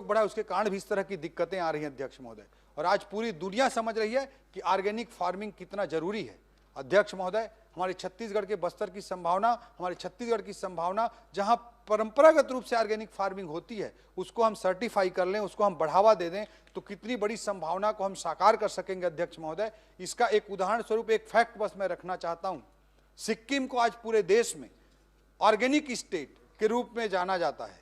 बढ़ा, उसके कारण भी इस तरह की दिक्कतें आ रही हैं अध्यक्ष महोदय। और आज पूरी दुनिया समझ रही है कि ऑर्गेनिक फार्मिंग कितना जरूरी है। अध्यक्ष महोदय, हमारे छत्तीसगढ़ के बस्तर की संभावना, हमारे छत्तीसगढ़ की संभावना जहां परंपरागत रूप से ऑर्गेनिक फार्मिंग होती है, उसको हम सर्टिफाई कर लें, उसको हम बढ़ावा दे दें, तो कितनी बड़ी संभावना को हम साकार कर सकेंगे अध्यक्ष महोदय। इसका एक उदाहरण स्वरूप एक फैक्ट बस मैं रखना चाहता हूं। सिक्किम को आज पूरे देश में ऑर्गेनिक स्टेट के रूप में जाना जाता है।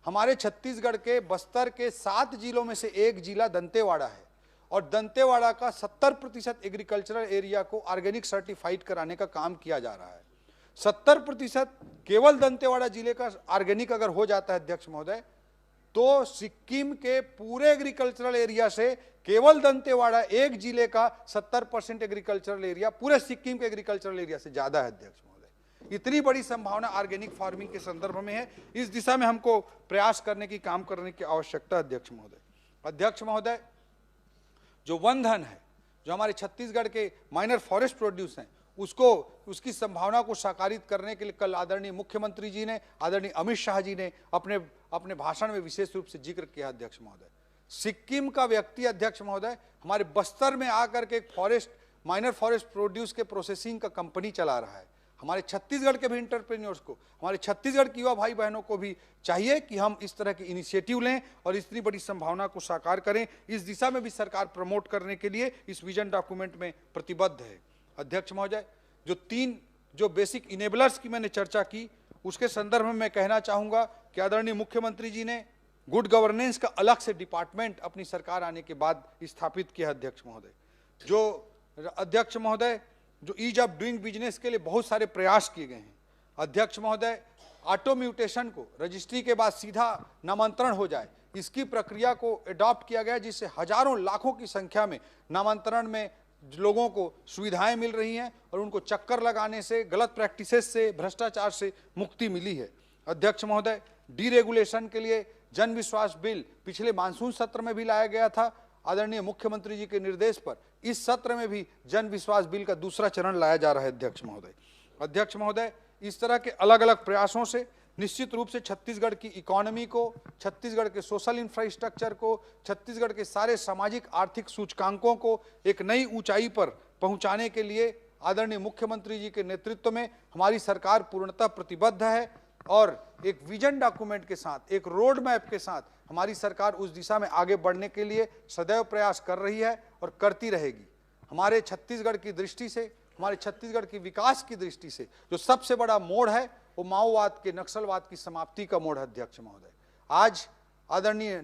हमारे छत्तीसगढ़ के बस्तर के 7 जिलों में से एक जिला दंतेवाड़ा है, और दंतेवाड़ा का 70% एग्रीकल्चरल एरिया को ऑर्गेनिक सर्टिफाइड कराने का काम किया जा रहा है। 70% केवल दंतेवाड़ा जिले का ऑर्गेनिक अगर हो जाता है अध्यक्ष महोदय, तो सिक्किम के पूरे एग्रीकल्चरल एरिया से केवल दंतेवाड़ा एक जिले का 70% एग्रीकल्चरल एरिया पूरे सिक्किम के एग्रीकल्चरल एरिया से ज्यादा है अध्यक्ष महोदय। इतनी बड़ी संभावना ऑर्गेनिक फार्मिंग के संदर्भ में है। इस दिशा में हमको प्रयास करने की, काम करने की आवश्यकता है अध्यक्ष महोदय। अध्यक्ष महोदय, जो वन धन है, जो हमारे छत्तीसगढ़ के माइनर फॉरेस्ट प्रोड्यूस हैं, उसको, उसकी संभावना को साकारित करने के लिए कल आदरणीय मुख्यमंत्री जी ने, आदरणीय अमित शाह जी ने अपने भाषण में विशेष रूप से जिक्र किया अध्यक्ष महोदय। सिक्किम का व्यक्ति अध्यक्ष महोदय हमारे बस्तर में आकर के एक माइनर फॉरेस्ट प्रोड्यूस के प्रोसेसिंग का कंपनी चला रहा है। हमारे छत्तीसगढ़ के भी इंटरप्रेन्योर्स को, हमारे छत्तीसगढ़ के युवा भाई बहनों को भी चाहिए कि हम इस तरह की इनिशिएटिव लें और इतनी बड़ी संभावना को साकार करें। इस दिशा में भी सरकार प्रमोट करने के लिए इस विजन डॉक्यूमेंट में प्रतिबद्ध है। अध्यक्ष महोदय, जो बेसिक इनेबलर्स की मैंने चर्चा की, उसके संदर्भ में मैं कहना चाहूंगा कि आदरणीय मुख्यमंत्री जी ने गुड गवर्नेंस का अलग से डिपार्टमेंट अपनी सरकार आने के बाद स्थापित किया अध्यक्ष महोदय। अध्यक्ष महोदय, जो ईज ऑफ डूइंग बिजनेस के लिए बहुत सारे प्रयास किए गए हैं। अध्यक्ष महोदय, ऑटो म्यूटेशन को रजिस्ट्री के बाद सीधा नामांतरण हो जाए, इसकी प्रक्रिया को अडॉप्ट किया गया, जिससे हजारों लाखों की संख्या में नामांतरण में लोगों को सुविधाएं मिल रही हैं और उनको चक्कर लगाने से, गलत प्रैक्टिसेस से, भ्रष्टाचार से मुक्ति मिली है। अध्यक्ष महोदय, डीरेगुलेशन के लिए जन विश्वास बिल पिछले मानसून सत्र में भी लाया गया था। आदरणीय मुख्यमंत्री जी के निर्देश पर इस सत्र में भी जन विश्वास बिल का दूसरा चरण लाया जा रहा है अध्यक्ष महोदय। अध्यक्ष महोदय, इस तरह के अलग अलग प्रयासों से निश्चित रूप से छत्तीसगढ़ की इकोनॉमी को, छत्तीसगढ़ के सोशल इंफ्रास्ट्रक्चर को, छत्तीसगढ़ के सारे सामाजिक आर्थिक सूचकांकों को एक नई ऊंचाई पर पहुंचाने के लिए आदरणीय मुख्यमंत्री जी के नेतृत्व में हमारी सरकार पूर्णतः प्रतिबद्ध है, और एक विजन डॉक्यूमेंट के साथ, एक रोड मैप के साथ हमारी सरकार उस दिशा में आगे बढ़ने के लिए सदैव प्रयास कर रही है और करती रहेगी। हमारे छत्तीसगढ़ की दृष्टि से, हमारे छत्तीसगढ़ की विकास की दृष्टि से जो सबसे बड़ा मोड़ है, वो माओवाद के, नक्सलवाद की समाप्ति का मोड़ है अध्यक्ष महोदय। आज आदरणीय